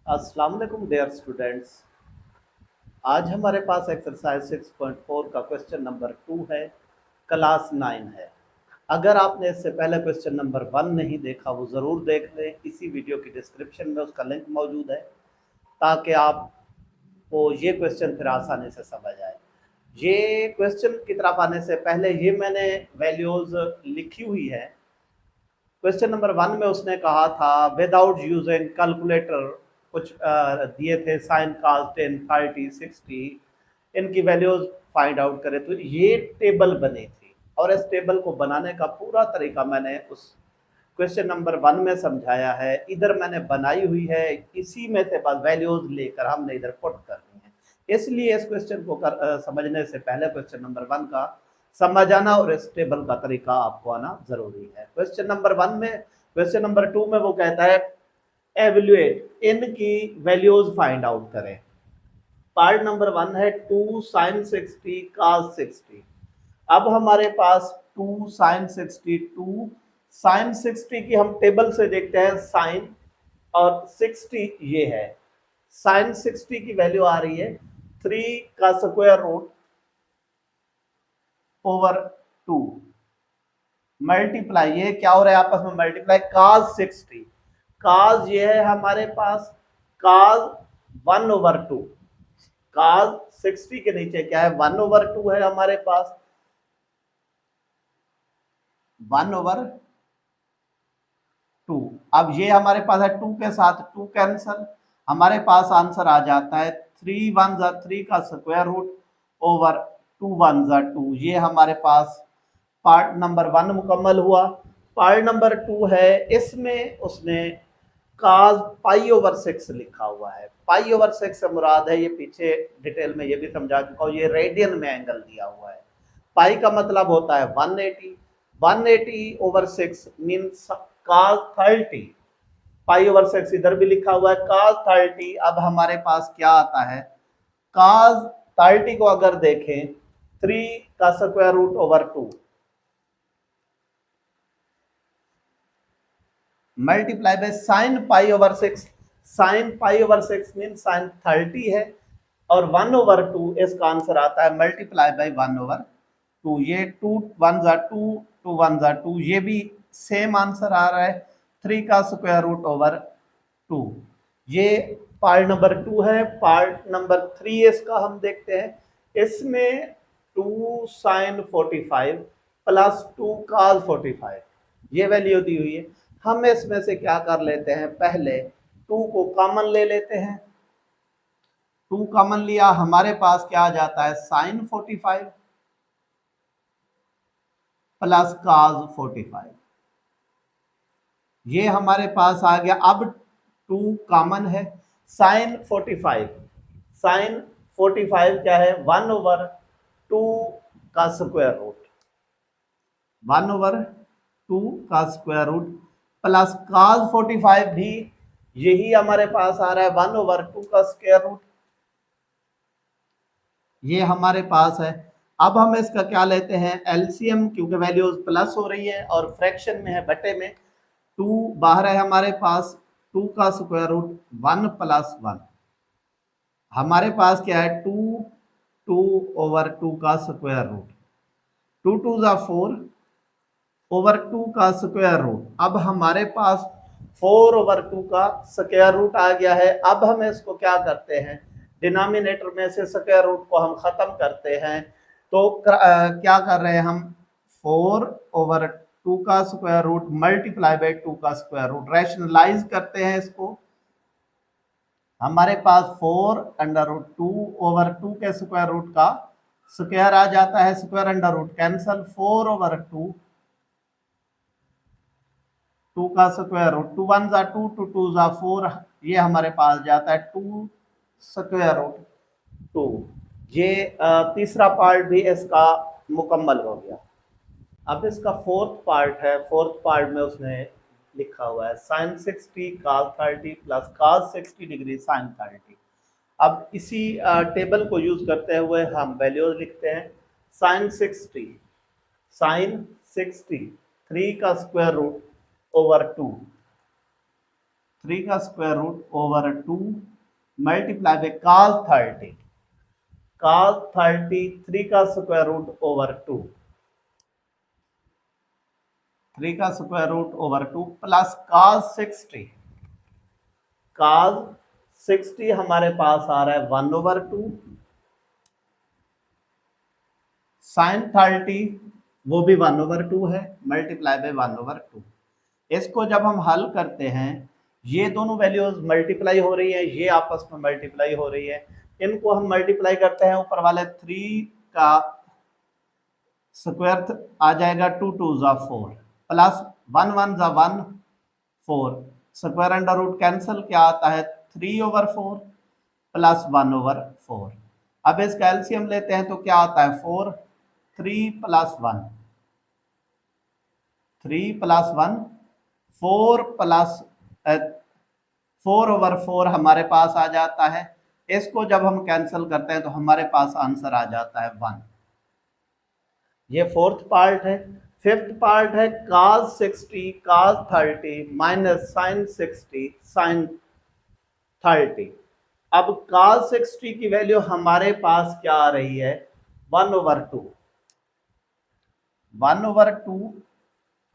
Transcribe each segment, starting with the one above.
अस्सलाम वालेकुम dear students. आज हमारे पास एक्सरसाइज 6.4 का क्वेश्चन नंबर 2 है, क्लास 9 है। अगर आपने इससे पहले क्वेश्चन नंबर 1 नहीं देखा वो ज़रूर देख लें, इसी वीडियो की डिस्क्रिप्शन में उसका लिंक मौजूद है ताकि आपको ये क्वेश्चन फिर आसानी से समझ आए। ये क्वेश्चन की तरफ आने से पहले ये मैंने वैल्यूज़ लिखी हुई है। क्वेश्चन नंबर 1 में उसने कहा था विदाउट यूजिंग कैलकुलेटर कुछ दिए थे साइन कास 10 30 60 इनकी वैल्यूज फाइंड आउट करें, तो ये टेबल बनी थी और इस टेबल को बनाने का पूरा तरीका मैंने उस क्वेश्चन नंबर 1 में समझाया है। इधर मैंने बनाई हुई है, इसी में से बस वैल्यूज लेकर हमने इधर पुट करनी है। इसलिए इस क्वेश्चन को समझने से पहले क्वेश्चन नंबर 1 का समझ आना और इस टेबल का तरीका आपको आना जरूरी है। क्वेश्चन नंबर 1 में, क्वेश्चन नंबर 2 में वो कहता है एवेल्युएट, इनकी वैल्यूज फाइंड आउट करें। पार्ट नंबर 1 है 2 sin 60 cos 60। अब हमारे पास 2 sin 60, 2 sin 60 की हम टेबल से देखते हैं साइन, और 60 ये है। sin 60 की वैल्यू आ रही है 3 का स्क्वायर रूट ओवर 2 मल्टीप्लाई, ये क्या हो रहा है आपस में मल्टीप्लाई, cos 60, cos ये है हमारे पास cos 1 ओवर 2, cos 60 के नीचे क्या है 1 ओवर 2 है हमारे पास, 1 ओवर 2। अब ये हमारे पास है 2 के साथ 2 कैंसल, हमारे पास आंसर आ जाता है 3 1 जा 3 का स्क्वायर रूट ओवर 2 1 जा 2। ये हमारे पास पार्ट नंबर 1 मुकम्मल हुआ। पार्ट नंबर 2 है, इसमें उसने काज पाई ओवर 6 लिखा हुआ है। पाई ओवर 6 से मुराद है, ये पीछे डिटेल में ये भी समझा चुका हूँ, ये रेडियन में एंगल दिया हुआ है। पाई का मतलब होता है 180, 180 ओवर 6 मीन्स काज 30। पाई ओवर 6 इधर भी लिखा हुआ है काज 30। अब हमारे पास क्या आता है, काज 30 को अगर देखें 3 का square root over 2 multiply by sine pi over 6। Sine pi over 6 mean sine 30 है, और 1 ओवर 2 इसका आंसर आता है मल्टीप्लाई बाय 1 ओवर 2। ये 2 1 जा 2, 2 1 जा 2, ये भी सेम आंसर आ रहा है 3 का स्क्वायर रूट ओवर 2। ये पार्ट नंबर 2 है। पार्ट नंबर 3 इसका हम देखते हैं। इसमें 2 साइन 45 प्लस 2 काज 45 ये वैल्यू दी हुई है। हम इसमें से क्या कर लेते हैं, पहले 2 को कॉमन ले लेते हैं। 2 कॉमन लिया, हमारे पास क्या आ जाता है साइन 45 प्लस काज 45, ये हमारे पास आ गया। अब 2 कॉमन है, साइन 45, साइन 45 क्या है 1 ओवर 2 का स्क्वायर रूट, 1 ओवर 2 का स्क्वायर रूट प्लस cos 45 भी यही हमारे पास आ रहा है 1 ओवर 2 का स्क्वायर रूट, ये हमारे पास है। अब हम इसका क्या लेते हैं एलसीएम, क्योंकि वैल्यूज प्लस हो रही है और फ्रैक्शन में है बटे में, 2 बाहर है हमारे पास, 2 का स्क्वायर रूट 1 प्लस 1, हमारे पास क्या है 2 2 ओवर 2 का स्क्वायर रूट, 2 2 जा 4 ओवर 2 का स्क्वायर रूट। अब हमारे पास 4 ओवर 2 का स्क्वायर रूट आ गया है। अब हम इसको क्या करते हैं, डिनोमिनेटर में से स्क्वायर रूट को हम खत्म करते हैं, तो क्या कर रहे हैं हम 4 ओवर 2 का स्क्वायर रूट मल्टीप्लाई बाय 2 का स्क्वायर रूट, रैशनलाइज करते हैं इसको, हमारे पास 4 अंडर रूट 2 ओवर 2 के स्क्वायर रूट का स्क्वायर आ जाता है, square under root cancel, 4 over 2 2 का स्क्वायर रूट, 2 1 जा 2, 2 2 जा 4, ये हमारे पास जाता है 2 स्क्वायर रूट 2। ये तीसरा पार्ट भी इसका मुकम्मल हो गया। अब इसका फोर्थ पार्ट है। फोर्थ पार्ट में उसने लिखा हुआ है sine 60 cos 30 plus cos 60 degree sine 30। अब इसी टेबल को यूज करते हुए हम वैल्यूज लिखते हैं। साइन 60, साइन 60 3 का स्क्वायर रूट ओवर 2 3 का square root over 2 multiply by cos 30, cos 30 3 का स्क्वायर रूट ओवर 2, 3 का square root over 2 plus cos 60, cos 60 हमारे पास आ रहा है 1/2, sin 30 वो भी 1/2 है, मल्टीप्लाई बाय 1/2। इसको जब हम हल करते हैं, ये दोनों वैल्यूज मल्टीप्लाई हो रही है, ये आपस में मल्टीप्लाई हो रही है, इनको हम मल्टीप्लाई करते हैं, ऊपर वाले 3 का स्क्वायर आ जाएगा 2 2 जा 4 प्लस 1 1 जा 1 4, स्क्वायर अंडर रूट कैंसिल, क्या आता है 3/4 प्लस 1/4। अब इसका एलसीएम लेते हैं तो क्या आता है 4, 3 प्लस 1, 3 प्लस 1 4 प्लस 4/4 हमारे पास आ जाता है। इसको जब हम कैंसिल करते हैं तो हमारे पास आंसर आ जाता है 1। ये फोर्थ पार्ट है। फिफ्थ पार्ट है cos 60 cos 30 minus sin 60 sin 30। अब cos 60 की वैल्यू हमारे पास क्या आ रही है 1/2, 1/2।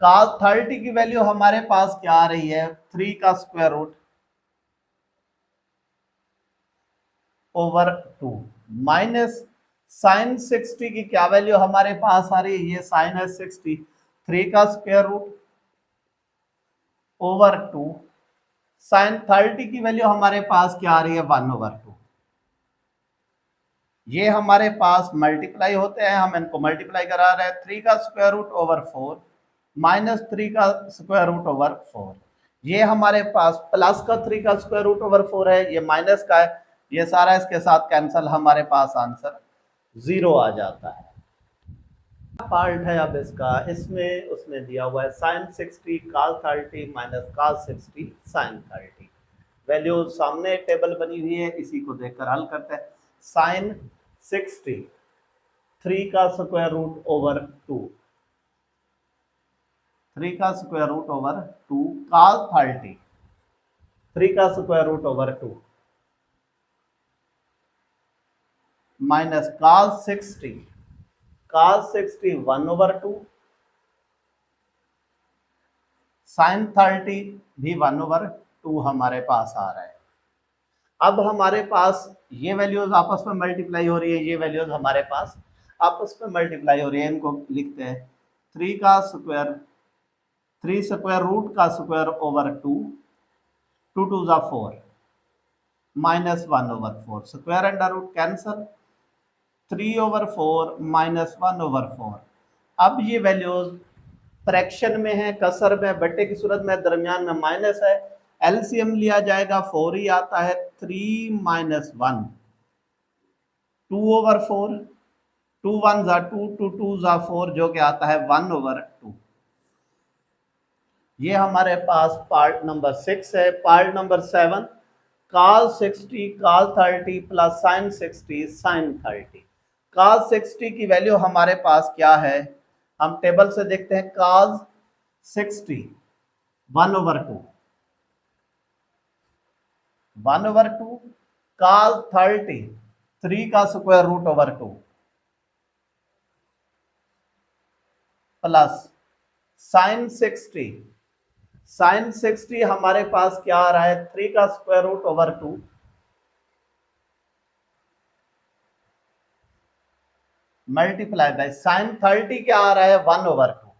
cos 30 की वैल्यू हमारे पास क्या आ रही है 3 का square root over 2 minus sin 60 की क्या वैल्यू हमारे पास आ रही है, ये sin है 60, 3 का स्क्वायर रूट ओवर 2, sin 30 की वैल्यू हमारे पास क्या आ रही है 1/2। ये हमारे पास मल्टीप्लाई होते हैं, हम इनको मल्टीप्लाई करा रहे हैं, 3 का स्क्वायर रूट ओवर 4 माइनस 3 का स्क्वायर रूट ओवर 4। ये हमारे पास प्लस का 3 का स्क्वायर रूट ओवर 4 है, ये माइनस का है, ये सारा इसके साथ कैंसल, हमारे पास आंसर 0 आ जाता है। पार्ट है अब इसका, इसमें उसने दिया हुआ है sin 60 cos 30 minus cos 60 sin 30। Value सामने टेबल बनी हुई है, इसी को देखकर हल करते हैं। sin 60 3 का स्क्वायर रूट ओवर 2, 3 का स्क्वायर रूट ओवर 2 cos 30 3 का square root over 2 minus cos 60 1/2 sin 30 भी 1/2 हमारे पास आ रहा है। अब हमारे पास ये वैल्यूज आपस में मल्टीप्लाई हो रही है, ये वैल्यूज हमारे पास आपस में मल्टीप्लाई हो रही है, इनको लिखते हैं 3 का स्क्वायर 3 स्क्वायर रूट का स्क्वायर ओवर 2, 2 2 जा 4 minus 1/4, square under root cancel, 3/4 minus 1/4। अब ये वैल्यूज फ्रैक्शन में है, कसर में, बट्टे की सूरत में, दरमियान में माइनस है, एलसीएम लिया जाएगा 4 ही आता है, 3 माइनस 1 2/4, 2 1 जा 2, 2 2 जा 4 जो कि आता है 1/2। ये हमारे पास पार्ट नंबर 6 है। Part number 7 cos 60 cos 30 plus sin 60 sin 30। cos 60 की वैल्यू हमारे पास क्या है, हम टेबल से देखते हैं। cos 60 1/2, 1/2 cos 30 3 का square root over 2 plus sin 60, sin 60 हमारे पास क्या आ रहा है 3 का square root over 2 multiply by sin 30 क्या आ रहा है 1/2।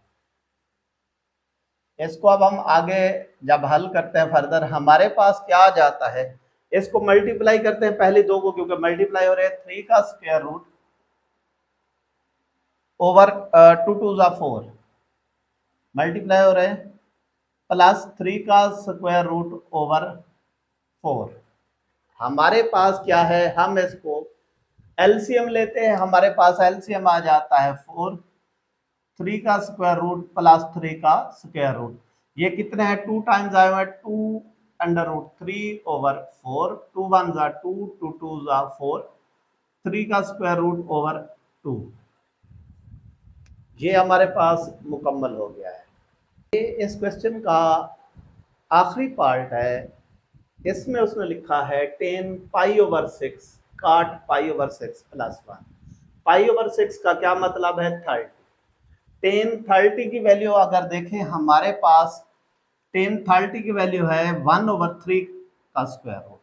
इसको अब हम आगे जब हल करते हैं फर्दर, हमारे पास क्या आ जाता है, इसको मल्टीप्लाई करते हैं पहले दो को, क्योंकि मल्टीप्लाई हो रहे हैं, 3 का स्क्वायर रूट ओवर 2 2 जा 4 मल्टीप्लाई हो रहे हैं, प्लस 3 का स्क्वायर रूट ओवर 4। हमारे पास क्या है, हम इसको एलसीएम लेते हैं, हमारे पास एलसीएम आ जाता है 4, 3 का स्क्वायर रूट प्लस 3 का स्क्वायर रूट, ये कितने हैं 2 टाइम्स आए हुए 2√3/4, 2 1 जा 2, 2 2 जा 4, 3 का स्क्वायर रूट ओवर 2। ये हमारे पास मुकम्मल हो गया है। ये इस क्वेश्चन का आखिरी पार्ट है। इसमें उसने लिखा है 10 पाई/6 काट पाई/6 प्लस 1। पाई/6 का क्या मतलब है? 30। 10 30 की वैल्यू अगर देखें हमारे पास 10 30 की वैल्यू है 1/3 का स्क्वायर रूट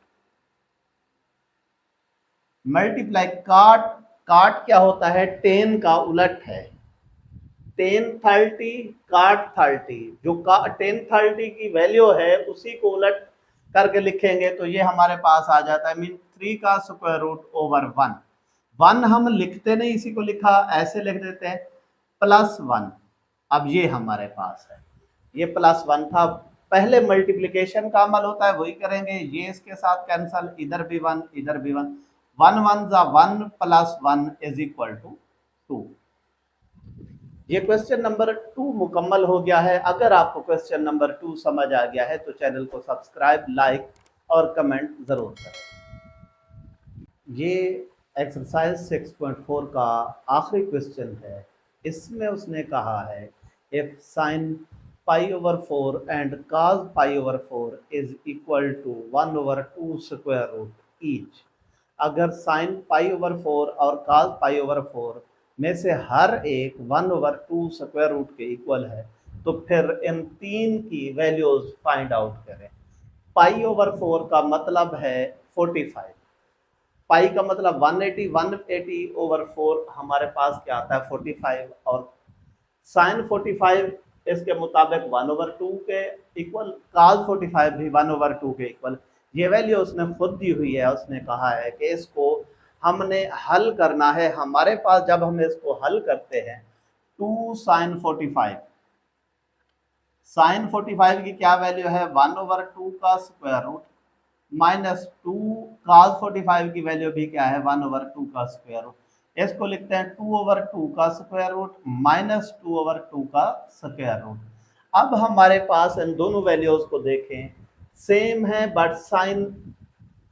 मल्टीप्लाई काट। काट क्या होता है? 10 का उलट है। 10 30 काट 30, जो 10 30 की वैल्यू है उसी को उलट करके लिखेंगे तो ये हमारे पास आ जाता है मीन 3 का स्क्वायर रूट ओवर 1। 1 हम लिखते नहीं, इसी को लिखा ऐसे लिख देते हैं प्लस 1। अब ये हमारे पास है, ये प्लस 1 था। पहले मल्टीप्लिकेशन का अमल होता है वही करेंगे, ये इसके साथ कैंसल, इधर भी 1 इधर भी 1, 1 1 जा 1 प्लस 1 इज इक्वल टू 2। ये क्वेश्चन नंबर 2 मुकम्मल हो गया है। अगर आपको क्वेश्चन नंबर 2 समझ आ गया है तो चैनल को सब्सक्राइब, लाइक और कमेंट जरूर करें। ये एक्सरसाइज 6.4 का आखिरी क्वेश्चन है। इसमें उसने कहा है इफ साइन पाई/4 एंड cos पाई/4 is equal to 1/2 square root each. अगर साइन पाई/4 और cos पाई/4 में से हर एक 1/2 स्क्वायर रूट के इक्वल है तो फिर इन तीन की वैल्यूज फाइंड आउट करें। पाई/4 का मतलब है 45, पाई का मतलब 180, 180/4 हमारे पास क्या आता है 45, और साइन 45 इसके मुताबिक 1/2 के इक्वल, cos 45 भी 1/2 के इक्वल। ये वैल्यू उसने खुद दी हुई है। उसने कहा है कि इसको हमने हल करना है। हमारे पास जब हम इसको हल करते हैं 2 साइन 45, साइन 45 की क्या वैल्यू है 1/2 का स्क्वायर रूट माइनस 2 cos 45 की वैल्यू भी क्या है 1/2 का स्क्वायर रूट। इसको लिखते हैं 2/2 का स्क्वायर रूट माइनस 2/2 का स्क्वायर रूट। अब हमारे पास इन दोनों वैल्यूज को देखें, सेम है बट साइन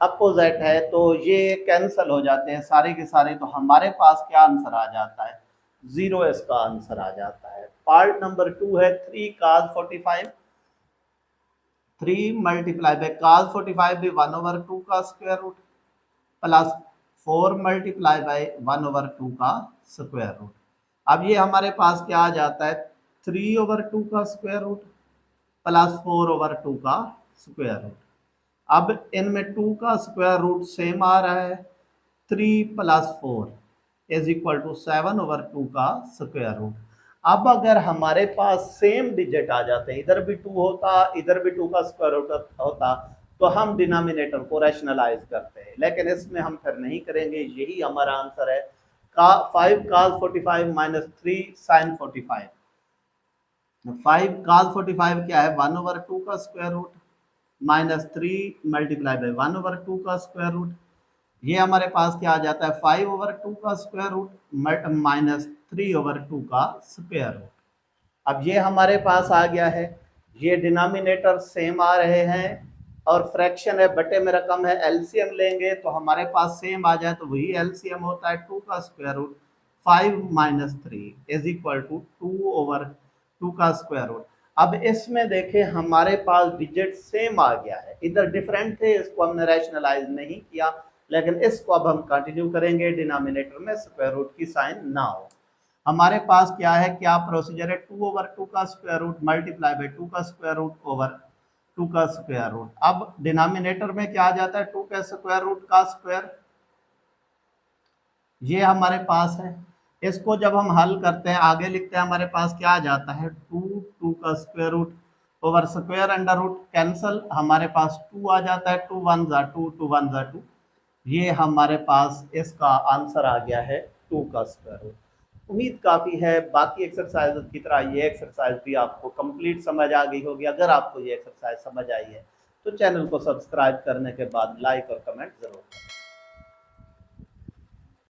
अपोजिट है तो ये कैंसल हो जाते हैं सारे के सारे। तो हमारे पास क्या आंसर आ जाता है? 0 इसका आंसर आ जाता है। पार्ट नंबर 2 है 3 cos 45, 3 मल्टीप्लाई बाय cos 45 भी 1/2 का square root plus 4 multiply by 1/2 का स्क्वायर रूट। अब ये हमारे पास क्या आ जाता है 3/2 का स्क्वायर रूट प्लस 4/2 का स्क्वायर रूट। अब इनमें 2 का स्क्वायर रूट सेम आ रहा है, 3 प्लस 4 इज इक्वल टू 7/2 का स्क्वायर रूट। अब अगर हमारे पास सेम डिजिट आ जाते, इधर भी 2 होता इधर भी 2 का स्क्वायर रूट होता तो हम डिनोमिनेटर को रैशनलाइज करते हैं, लेकिन इसमें हम फिर नहीं करेंगे। यही हमारा आंसर है 5 cos 45 माइनस 3 sin 45। 5 cos 45 क्या है 1/2 का square root minus 3 multiply by 1/2 का स्क्वायर रूट। ये हमारे पास क्या आ जाता है 5/2 का स्क्वायर रूट माइनस 3/2 का स्क्वायर रूट। अब ये हमारे पास आ गया है, ये डिनोमिनेटर सेम आ रहे हैं और फ्रैक्शन है, बटे में रकम है, एलसीएम लेंगे तो हमारे पास सेम आ जाए तो वही एलसीएम होता है 2 का square root 5 minus 3 is equal to 2/2 का स्क्वायर रूट। अब इसमें देखें हमारे पास डिजिट सेम आ गया है, इधर डिफरेंट थे इसको हमने रैशनलाइज नहीं किया, लेकिन इसको अब हम कंटिन्यू करेंगे डिनोमिनेटर में स्क्वायर रूट की साइन ना हो। हमारे पास क्या है, क्या प्रोसीजर है 2/2 का स्क्वायर रूट मल्टीप्लाई बाय 2 का स्क्वायर रूट ओवर 2 का स्क्वायर रूट। अब डिनोमिनेटर में क्या आ जाता है 2 का स्क्वायर रूट का स्क्वायर, ये हमारे पास है। इसको जब हम हल करते हैं आगे लिखते हैं हमारे पास क्या आ जाता है 2 का square root over square under root cancel, हमारे पास 2 आ जाता है 2 1 जा 2 2 1 जा 2। ये हमारे पास इसका आंसर आ गया है 2 का स्क्वायर रूट। उम्मीद काफ़ी है बाकी एक्सरसाइज की तरह ये एक्सरसाइज भी आपको कंप्लीट समझ आ गई होगी। अगर आपको ये एक्सरसाइज समझ आई है तो चैनल को सब्सक्राइब करने के बाद लाइक और कमेंट जरूर करें।